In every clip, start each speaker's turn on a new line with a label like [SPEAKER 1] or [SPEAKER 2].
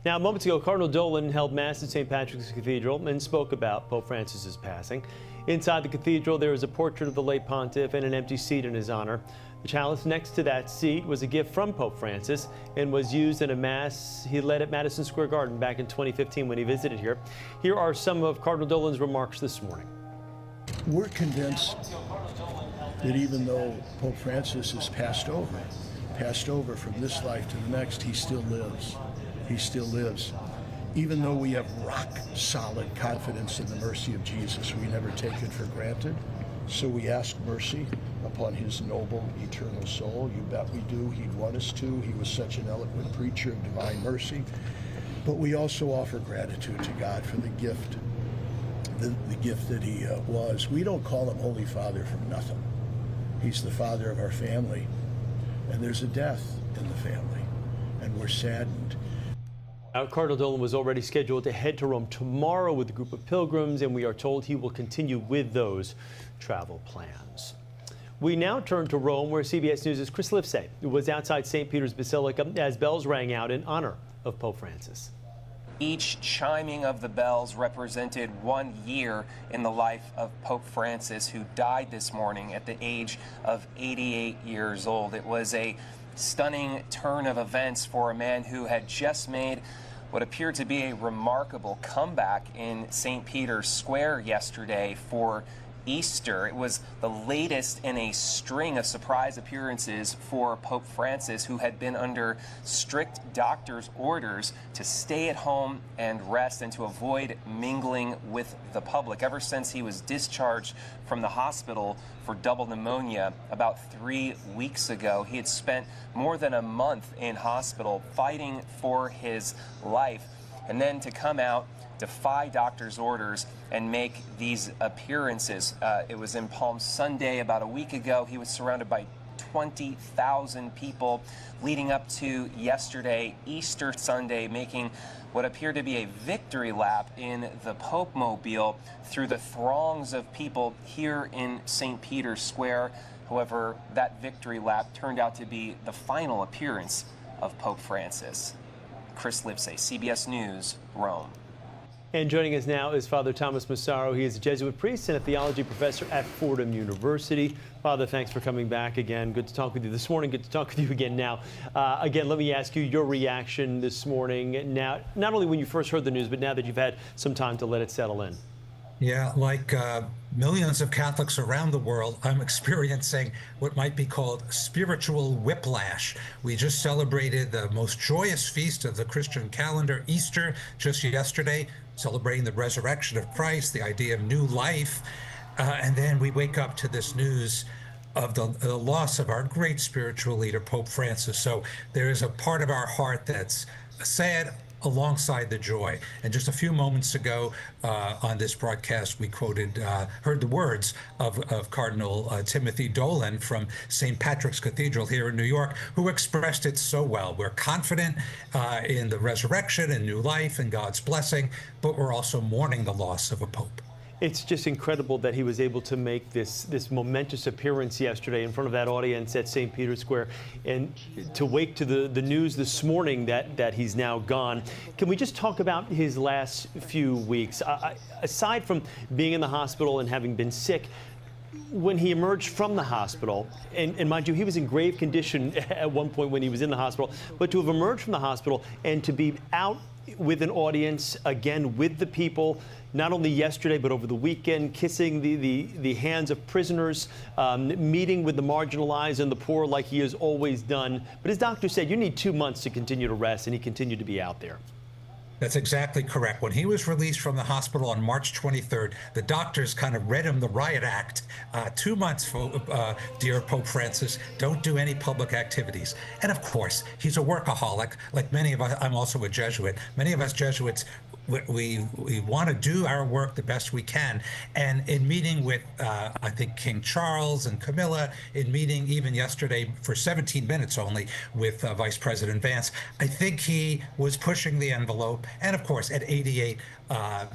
[SPEAKER 1] Now, moments ago, Cardinal Dolan held Mass at St. Patrick's Cathedral and spoke about Pope Francis's passing. Inside the cathedral, there is a portrait of the late pontiff and an empty seat in his honor. The chalice next to that seat was a gift from Pope Francis and was used in a Mass he led at Madison Square Garden back in 2015 when he visited here. Here are some of Cardinal Dolan's remarks this morning.
[SPEAKER 2] We're convinced that even though Pope Francis is passed over from this life to the next, he still lives. He still lives. Even though we have rock solid confidence in the mercy of Jesus, we never take it for granted. So we ask mercy upon his noble, eternal soul. You bet we do. He'd want us to. He was such an eloquent preacher of divine mercy. But we also offer gratitude to God for the gift, the gift that he was. We don't call him Holy Father for nothing. He's the father of our family. And there's a death in the family. And we're saddened.
[SPEAKER 1] Cardinal Dolan was already scheduled to head to Rome tomorrow with a group of pilgrims, and we are told he will continue with those travel plans. We now turn to Rome, where CBS News' Chris Livesay was outside St. Peter's Basilica as bells rang out in honor of Pope Francis.
[SPEAKER 3] Each chiming of the bells represented 1 year in the life of Pope Francis, who died this morning at the age of 88 years old. It was a stunning turn of events for a man who had just made what appeared to be a remarkable comeback in St. Peter's Square yesterday for Easter. It was the latest in a string of surprise appearances for Pope Francis, who had been under strict doctor's orders to stay at home and rest and to avoid mingling with the public. Ever since he was discharged from the hospital for double pneumonia about 3 weeks ago, he had spent more than a month in hospital fighting for his life. And then to come out, defy doctor's orders, and make these appearances. It was in Palm Sunday about a week ago. He was surrounded by 20,000 people leading up to yesterday, Easter Sunday, making what appeared to be a victory lap in the Pope Mobile through the throngs of people here in St. Peter's Square. However, that victory lap turned out to be the final appearance of Pope Francis. Chris Livesay, CBS News, Rome.
[SPEAKER 1] And joining us now is Father Thomas Massaro. He is a Jesuit priest and a theology professor at Fordham University. Father, thanks for coming back again. Good to talk with you this morning. Good to talk with you again now. Again, let me ask you your reaction this morning. Now, not only when you first heard the news, but now that you've had some time to let it settle in.
[SPEAKER 4] Yeah, like millions of Catholics around the world, I'm experiencing what might be called spiritual whiplash. We just celebrated the most joyous feast of the Christian calendar, Easter, just yesterday, celebrating the resurrection of Christ, the idea of new life. And then we wake up to this news of the loss of our great spiritual leader, Pope Francis. So there is a part of our heart that's sad, alongside the joy. And just a few moments ago on this broadcast, we heard the words of Cardinal Timothy Dolan from St. Patrick's Cathedral here in New York, who expressed it so well. We're confident in the resurrection and new life and God's blessing, but we're also mourning the loss of a pope.
[SPEAKER 1] It's just incredible that he was able to make this momentous appearance yesterday in front of that audience at St. Peter's Square, and to wake to the news this morning that he's now gone. Can we just talk about his last few weeks? Aside from being in the hospital and having been sick, when he emerged from the hospital, and mind you, he was in grave condition at one point when he was in the hospital, but to have emerged from the hospital and to be out with an audience, again, with the people, not only yesterday, but over the weekend, kissing the hands of prisoners, meeting with the marginalized and the poor like he has always done. But his doctor said, you need 2 months to continue to rest, and he continued to be out there.
[SPEAKER 4] That's exactly correct. When he was released from the hospital on March 23rd, the doctors kind of read him the riot act. 2 months, dear Pope Francis, don't do any public activities. And of course, he's a workaholic. Like many of us, I'm also a Jesuit. Many of us Jesuits, we want to do our work the best we can. And in meeting with, I think, King Charles and Camilla, in meeting even yesterday for 17 minutes only with Vice President Vance, I think he was pushing the envelope. And of course, at 88,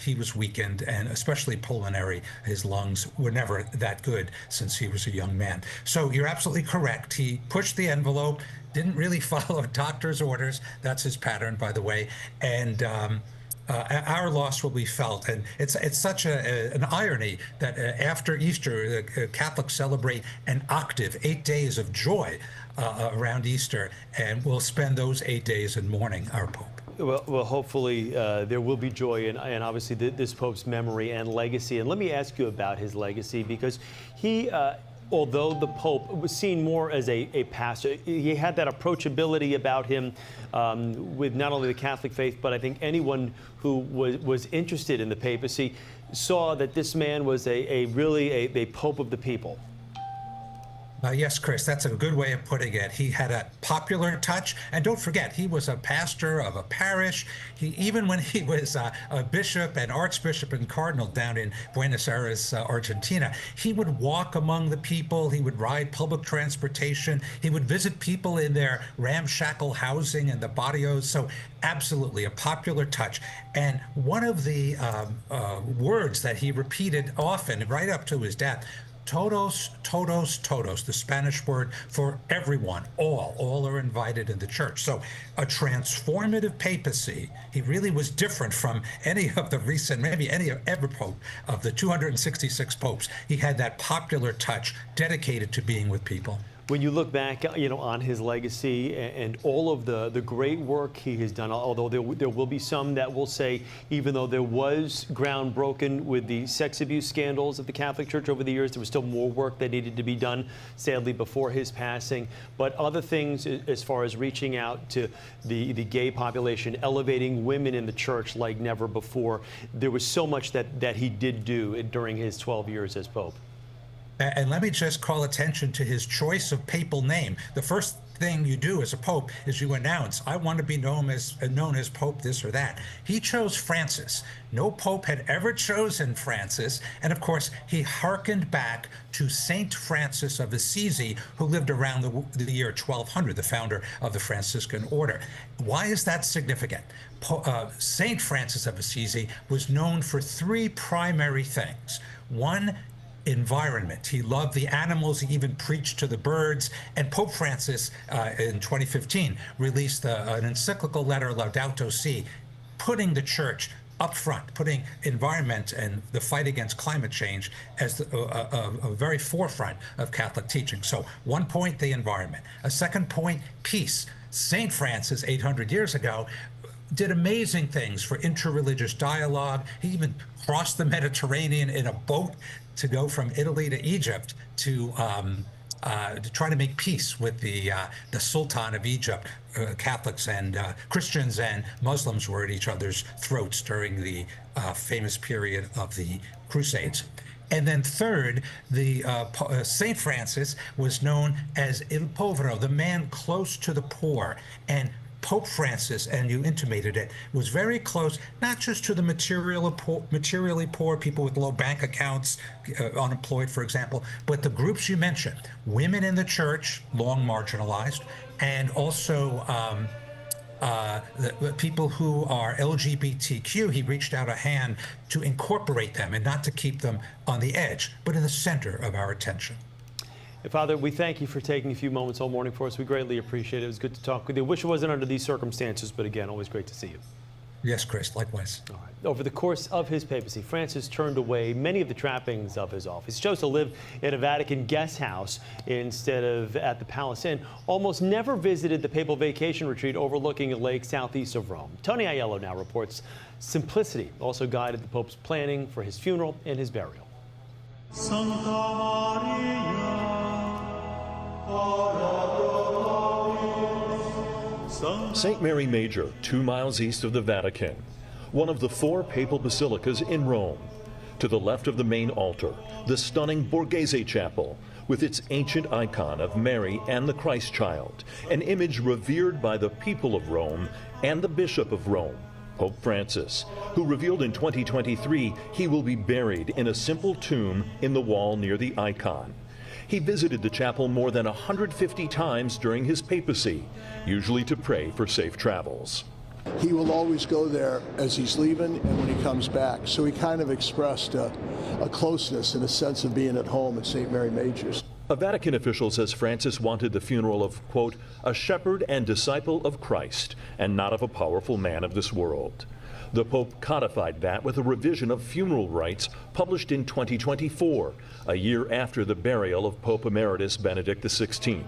[SPEAKER 4] he was weakened, and especially pulmonary. His lungs were never that good since he was a young man. So you're absolutely correct. He pushed the envelope, didn't really follow a doctor's orders. That's his pattern, by the way. And our loss will be felt. And it's such an irony that after Easter, the Catholics celebrate an octave, 8 days of joy around Easter, and we'll spend those 8 days in mourning our Pope.
[SPEAKER 1] Well, hopefully there will be joy and obviously this Pope's memory and legacy. And let me ask you about his legacy, because he, although the Pope was seen more as a pastor, he had that approachability about him with not only the Catholic faith, but I think anyone who was interested in the papacy saw that this man was really a Pope of the people.
[SPEAKER 4] Yes, Chris, that's a good way of putting it. He had a popular touch, and don't forget, he was a pastor of a parish. Even when he was a bishop and archbishop and cardinal down in Buenos Aires, Argentina, he would walk among the people. He would ride public transportation. He would visit people in their ramshackle housing and the barrios. So absolutely a popular touch. And one of the words that he repeated often, right up to his death, todos, todos, todos, the Spanish word for everyone, all are invited in the church. So a transformative papacy. He really was different from any of the recent, maybe any of every pope of the 266 popes. He had that popular touch, dedicated to being with people.
[SPEAKER 1] When you look back, on his legacy and all of the great work he has done, although there will be some that will say, even though there was ground broken with the sex abuse scandals of the Catholic Church over the years, there was still more work that needed to be done, sadly, before his passing. But other things, as far as reaching out to the gay population, elevating women in the church like never before, there was so much that he did do during his 12 years as Pope.
[SPEAKER 4] And let me just call attention to his choice of papal name. The first thing you do as a pope is you announce, I want to be known as Pope this or that. He chose Francis. No pope had ever chosen Francis. And of course, he hearkened back to Saint Francis of Assisi, who lived around the year 1200, the founder of the Franciscan order. Why is that significant? Saint Francis of Assisi was known for three primary things. One, environment. He loved the animals. He even preached to the birds. And Pope Francis, in 2015, released an encyclical letter, Laudato Si, putting the church up front, putting environment and the fight against climate change as a very forefront of Catholic teaching. So one point, the environment. A second point, peace. St. Francis, 800 years ago, did amazing things for interreligious dialogue. He even crossed the Mediterranean in a boat to go from Italy to Egypt to try to make peace with the Sultan of Egypt. Catholics and Christians and Muslims were at each other's throats during the famous period of the Crusades. And then third, St. Francis was known as Il Povero, the man close to the poor. And Pope Francis, and you intimated it, was very close, not just to the materially poor, people with low bank accounts, unemployed, for example, but the groups you mentioned, women in the church, long marginalized, and also the people who are LGBTQ. He reached out a hand to incorporate them and not to keep them on the edge, but in the center of our attention.
[SPEAKER 1] Father, we thank you for taking a few moments all morning for us. We greatly appreciate it. It was good to talk with you. Wish it wasn't under these circumstances, but again, always great to see you.
[SPEAKER 4] Yes, Chris, likewise.
[SPEAKER 1] All right. Over the course of his papacy, Francis turned away many of the trappings of his office. He chose to live in a Vatican guest house instead of at the Palace Inn. Almost never visited the papal vacation retreat overlooking a lake southeast of Rome. Tony Aiello now reports simplicity also guided the Pope's planning for his funeral and his burial.
[SPEAKER 5] Sancta Maria.
[SPEAKER 6] St. Mary Major, 2 miles east of the Vatican, one of the 4 papal basilicas in Rome. To the left of the main altar, the stunning Borghese Chapel, with its ancient icon of Mary and the Christ child, an image revered by the people of Rome and the Bishop of Rome, Pope Francis, who revealed in 2023 he will be buried in a simple tomb in the wall near the icon. He visited the chapel more than 150 times during his papacy, usually to pray for safe travels.
[SPEAKER 2] He will always go there as he's leaving and when he comes back. So he kind of expressed a closeness and a sense of being at home at St. Mary Major's.
[SPEAKER 6] A Vatican official says Francis wanted the funeral of, quote, a shepherd and disciple of Christ, and not of a powerful man of this world. The Pope codified that with a revision of funeral rites published in 2024, a year after the burial of Pope Emeritus Benedict XVI.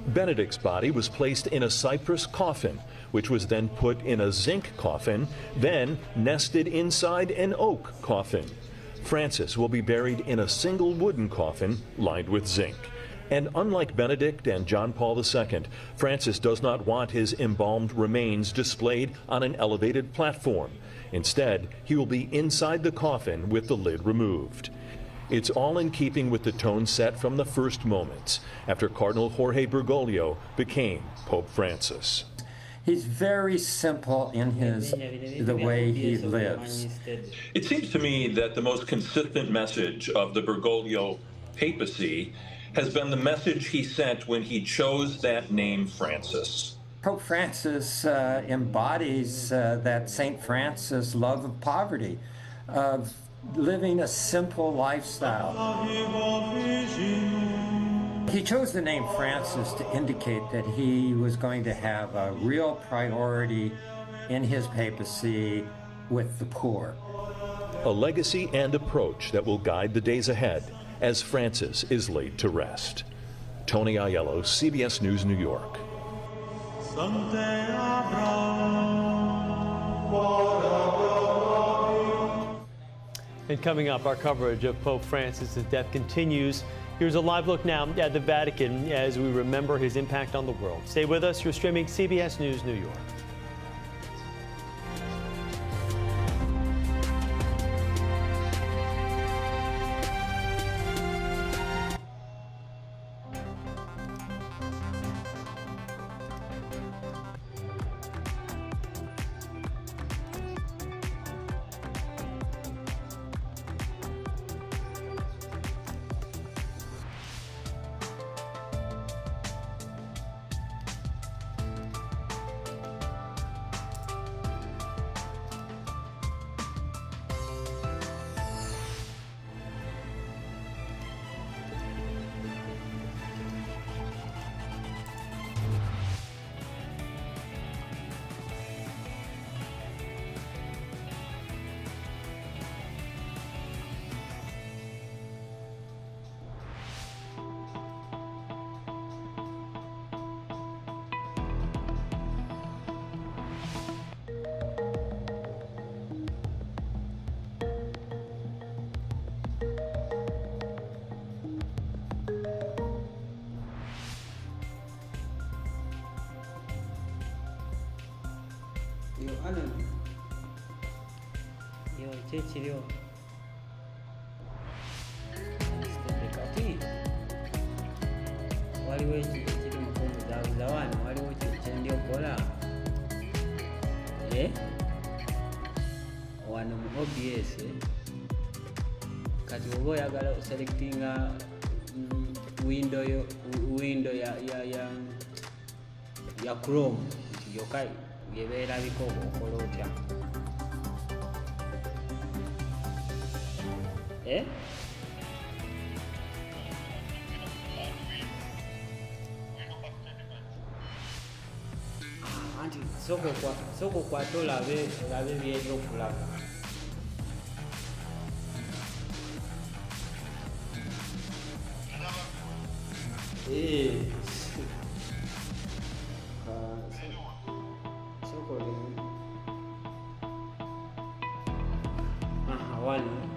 [SPEAKER 6] Benedict's body was placed in a cypress coffin, which was then put in a zinc coffin, then nested inside an oak coffin. Francis will be buried in a single wooden coffin lined with zinc. And unlike Benedict and John Paul II, Francis does not want his embalmed remains displayed on an elevated platform. Instead, he will be inside the coffin with the lid removed. It's all in keeping with the tone set from the first moments after Cardinal Jorge Bergoglio became Pope Francis.
[SPEAKER 7] He's very simple in the way he lives.
[SPEAKER 8] It seems to me that the most consistent message of the Bergoglio papacy has been the message he sent when he chose that name Francis.
[SPEAKER 7] Pope Francis embodies that St. Francis love of poverty, of living a simple lifestyle. He chose the name Francis to indicate that he was going to have a real priority in his papacy with the poor.
[SPEAKER 6] A legacy and approach that will guide the days ahead as Francis is laid to rest. Tony Aiello, CBS News, New York.
[SPEAKER 1] And coming up, our coverage of Pope Francis' death continues. Here's a live look now at the Vatican as we remember his impact on the world. Stay with us. You're streaming CBS News New York.
[SPEAKER 9] Cecilio kati waliwo ekiri mu kubuzabuza wano waliwo kyendyokola wano mu OBS kati oba oyagala oselectinga window ya Chrome nti yokka yebeerabiko okola otya anti soko kwato labe by'ejo okulaga soko wano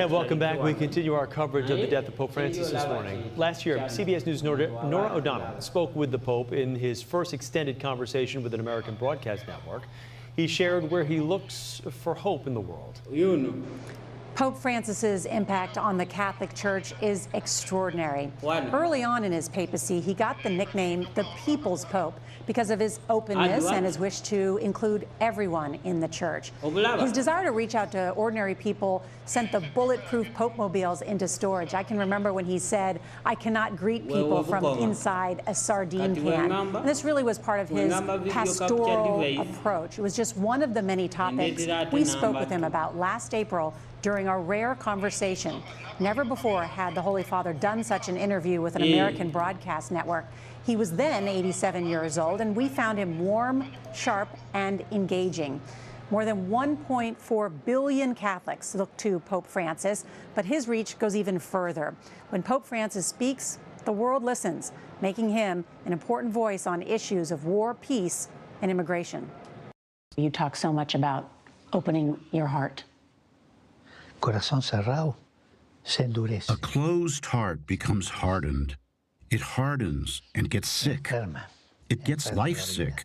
[SPEAKER 1] And welcome back. We continue our coverage of the death of Pope Francis this morning. Last year, CBS News' Nora O'Donnell spoke with the Pope in his first extended conversation with an American broadcast network. He shared where he looks for hope in the world.
[SPEAKER 10] Pope Francis's impact on the Catholic Church is extraordinary. Early on in his papacy, he got the nickname the People's Pope because of his openness and his wish to include everyone in the church. His desire to reach out to ordinary people sent the bulletproof Pope mobiles into storage. I can remember when he said, "I cannot greet people from inside a sardine can." And this really was part of his pastoral approach. It was just one of the many topics we spoke with him about last April during a rare conversation. Never before had the Holy Father done such an interview with an American broadcast network. He was then 87 years old, and we found him warm, sharp, and engaging. More than 1.4 billion Catholics look to Pope Francis, but his reach goes even further. When Pope Francis speaks, the world listens, making him an important voice on issues of war, peace, and immigration. You talk so much about opening your heart.
[SPEAKER 11] Corazón cerrado se endurece.
[SPEAKER 12] A closed heart becomes hardened. It hardens and gets sick. It gets life sick.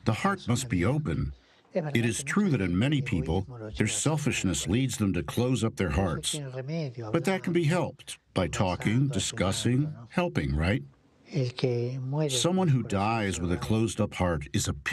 [SPEAKER 12] The heart must be open. It is true that in many people, their selfishness leads them to close up their hearts. But that can be helped by talking, discussing, helping, right? Someone who dies with a closed-up heart is a pity.